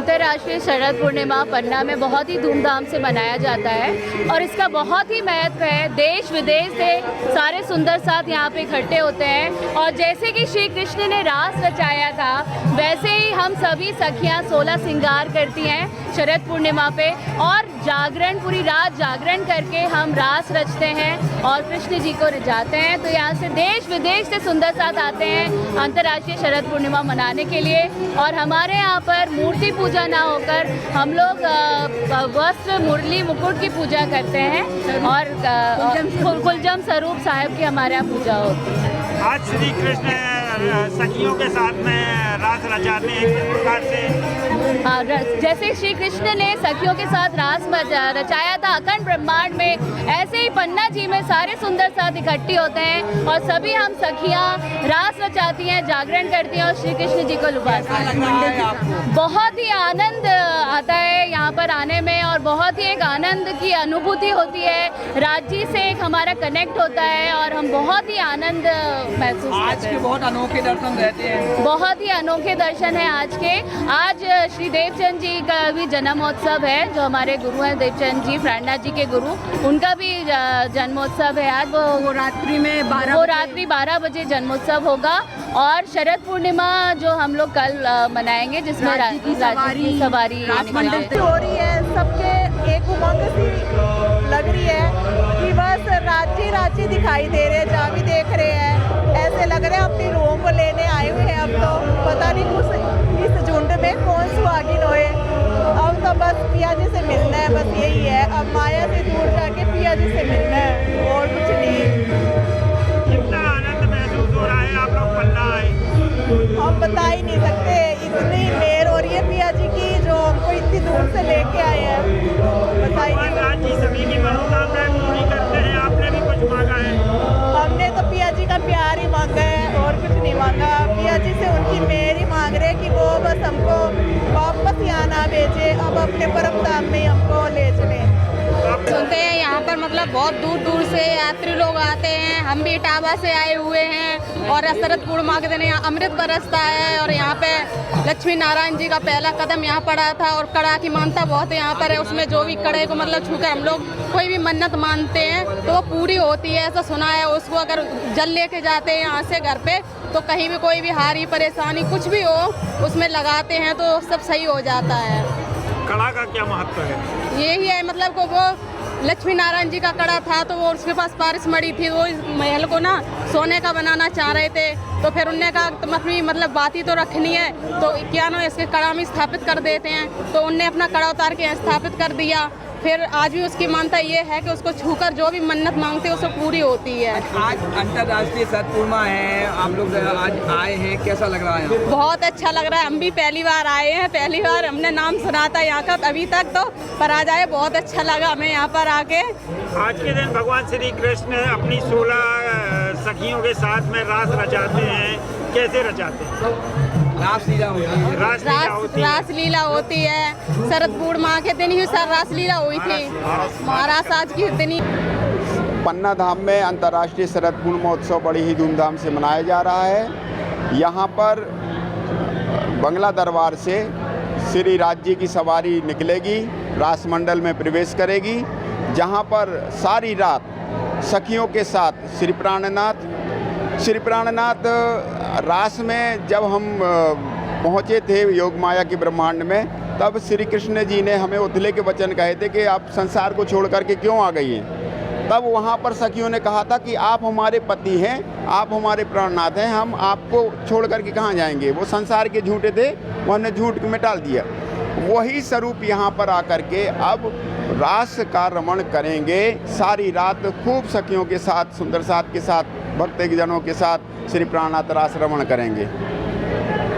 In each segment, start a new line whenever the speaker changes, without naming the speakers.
अंतर्राष्ट्रीय शरद पूर्णिमा पन्ना में बहुत ही धूमधाम से मनाया जाता है और इसका बहुत ही महत्व है। देश विदेश से सारे सुंदर साथ यहाँ पे इकट्ठे होते हैं और जैसे कि श्री कृष्ण ने रास रचाया था वैसे ही हम सभी सखियाँ 16 श्रृंगार करती हैं शरद पूर्णिमा पे और जागरण, पूरी रात जागरण करके हम रास रचते हैं और कृष्ण जी को रिझाते हैं। तो यहाँ से देश विदेश से सुंदर साथ आते हैं अंतर्राष्ट्रीय शरद पूर्णिमा मनाने के लिए और हमारे यहाँ पर मूर्ति पूजा ना होकर हम लोग वस्त्र, मुरली, मुकुट की पूजा करते हैं और कुलजम स्वरूप साहिब की हमारे यहाँ पूजा होती है।
आज श्री कृष्ण सखियों के साथ में रास रचाते हैं किस प्रकार से?
जैसे श्री कृष्ण ने सखियों के साथ रास रचाया था अखंड ब्रह्मांड में, ऐसे ही पन्ना जी में सारे सुंदर साथ इकट्ठी होते हैं और सभी हम सखियाँ रास रचाती हैं, जागरण करती हैं और श्री कृष्ण जी को लुभाती हैं। बहुत ही आनंद आता है यहाँ पर आने में और बहुत ही एक आनंद की अनुभूति होती है। राज्य से एक हमारा कनेक्ट होता है और हम बहुत ही आनंद महसूस करते हैं।
बहुत अनोखे दर्शन रहते हैं,
बहुत ही अनोखे दर्शन है आज के। आज श्री देवचंद जी का भी जन्मोत्सव है, जो हमारे गुरु हैं देवचंद जी, प्राणनाथ जी के गुरु, उनका भी जन्मोत्सव है आज। वो रात्रि 12 बजे जन्मोत्सव होगा और शरद पूर्णिमा जो हम लोग कल मनाएंगे जिसमें राज्य की सवारी
हो रही है। सबके एक उमंग सी लग रही है कि बस राज्य दिखाई दे रहे हैं, जहाँ भी देख रहे हैं ऐसे लग रहा है अपनी रूहों को लेने आए हुए हैं। अब तो पता नहीं इस झुंड में कौन सुहागिन होए। अब तो बस पिया जी से मिलना है, बस यही है। अब माया से दूर जाके पिया जी से मिलना है और कुछ नहीं।
कितना आनंद महसूस हो रहा है आप लोग पन्ना आए?
हम बता ही नहीं सकते, इतनी मेहर हो रही है पिया जी की जो हमको इतनी दूर से लेके आए हैं।
भगवान जी सभी की मनोकामनाएं पूरी करते हैं। आपने भी कुछ मांगा है?
हमने तो पिया जी का प्यार ही मांगा है और कुछ नहीं मांगा। पिया जी से उनकी मेहर ही मांग रहे हैं कि वो बस हमको वापस यहाँ ना भेजे, अब अपने परम धाम में हमको ले चले।
सुनते हैं यहाँ पर मतलब बहुत दूर दूर से यात्री लोग आते हैं, हम भी इटावा से आए हुए हैं और शरद पूर्णिमा के दिन यहाँ अमृत बरसता है और यहाँ पे लक्ष्मी नारायण जी का पहला कदम यहाँ पड़ा था और कड़ा की मानता बहुत यहाँ पर है। उसमें जो भी कड़े को मतलब छूकर हम लोग कोई भी मन्नत मानते हैं तो वो पूरी होती है, ऐसा सुना है। उसको अगर जल लेके जाते हैं यहाँ से घर पे तो कहीं भी कोई भी हारी परेशानी कुछ भी हो उसमें लगाते हैं तो सब सही हो जाता है।
कड़ा का क्या महत्व है?
यही है मतलब को वो लक्ष्मी नारायण जी का कड़ा था तो वो उसके पास पारिस मड़ी थी, वो इस महल को ना सोने का बनाना चाह रहे थे तो फिर उनने कहा मतलब बात ही तो रखनी है तो क्या ना इसके कड़ा में स्थापित कर देते हैं। तो उनने अपना कड़ा उतार के स्थापित कर दिया। फिर आज भी उसकी मानता ये है कि उसको छूकर जो भी मन्नत मांगते हैं उसको पूरी होती है।
आज अंतर्राष्ट्रीय शरद पूर्णिमा है, आप लोग आज आए हैं, कैसा लग रहा है?
बहुत अच्छा लग रहा है। हम भी पहली बार आए हैं, पहली बार हमने नाम सुना था यहाँ का अभी तक तो, पर आज आए बहुत अच्छा लगा हमें यहाँ पर आके।
आज के दिन भगवान श्री कृष्ण अपनी 16 सखियों के साथ में रास रचाते हैं, कैसे रचाते हैं?
रासलीला होती है।
रासलीला होती है। शरद पूर्णिमा के दिन ही सर रासलीला हुई थी, महाराज आज के दिन ही।
पन्ना धाम में अंतर्राष्ट्रीय शरद पूर्णिमोत्सव बड़ी ही धूमधाम से मनाया जा रहा है। यहाँ पर बंगला दरबार से श्री राज्य की सवारी निकलेगी, रासमंडल में प्रवेश करेगी, जहाँ पर सारी रात सखियों के साथ श्री प्राणनाथ रास में जब हम पहुँचे थे योग माया की ब्रह्मांड में, तब श्री कृष्ण जी ने हमें उथले के वचन कहे थे कि आप संसार को छोड़ करके क्यों आ गई हैं। तब वहाँ पर सखियों ने कहा था कि आप हमारे पति हैं, आप हमारे प्राणनाथ हैं, हम आपको छोड़ करके कहाँ जाएंगे। वो संसार के झूठे थे, वो हमने झूठ में टाल दिया। वही स्वरूप यहाँ पर आकर के अब रास का रमण करेंगे। सारी रात खूब सखियों के साथ, सुंदर साथ के साथ, भक्तजनों के साथ श्री प्राणनाथ रास रमण करेंगे।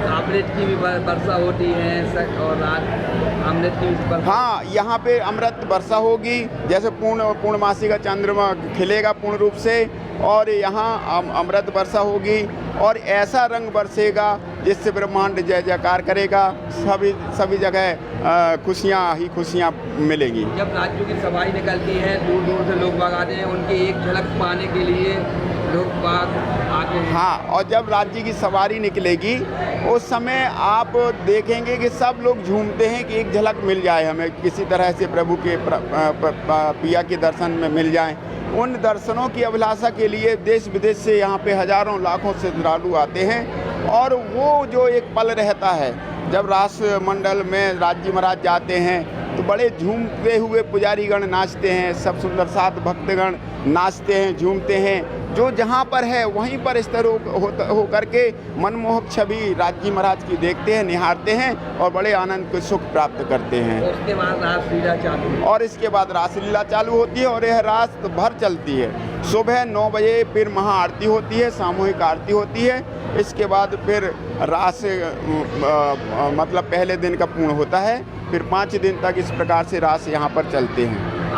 अमृत की भी वर्षा होती है और रात अमृत की भी।
हाँ, यहाँ पे अमृत वर्षा होगी, जैसे पूर्णमासी का चंद्रमा खिलेगा पूर्ण रूप से, और यहाँ अमृत वर्षा होगी और ऐसा रंग बरसेगा जिससे ब्रह्मांड जय जयकार करेगा। सभी जगह खुशियाँ ही खुशियाँ मिलेंगी।
जब राज्यों की सवारी निकलती है, दूर दूर से लोग बाग आते हैं, उनकी एक झलक पाने के लिए लोग बाग आके
हाँ, और जब राज्य की सवारी निकलेगी उस समय आप देखेंगे कि सब लोग झूमते हैं कि एक झलक मिल जाए हमें, किसी तरह से प्रभु के पिया के दर्शन में मिल जाएं। उन दर्शनों की अभिलाषा के लिए देश विदेश से यहाँ पे हजारों लाखों श्रद्धालु आते हैं। और वो जो एक पल रहता है जब रास मंडल में राज्य महाराज जाते हैं तो बड़े झूमते हुए पुजारीगण नाचते हैं, सब सुंदर साथ भक्तगण नाचते हैं, झूमते हैं। जो जहाँ पर है वहीं पर इस तरह हो करके मनमोहक छवि राज्य महाराज की देखते हैं, निहारते हैं और बड़े आनंद को सुख प्राप्त करते हैं।
और उसके बाद रासलीला चालू
और इसके बाद रासलीला चालू होती है और यह रात भर चलती है। सुबह 9 बजे फिर महाआरती होती है, सामूहिक आरती होती है। इसके बाद फिर रास मतलब पहले दिन का पूर्ण होता है, फिर 5 दिन तक इस प्रकार से रास यहाँ पर चलते हैं।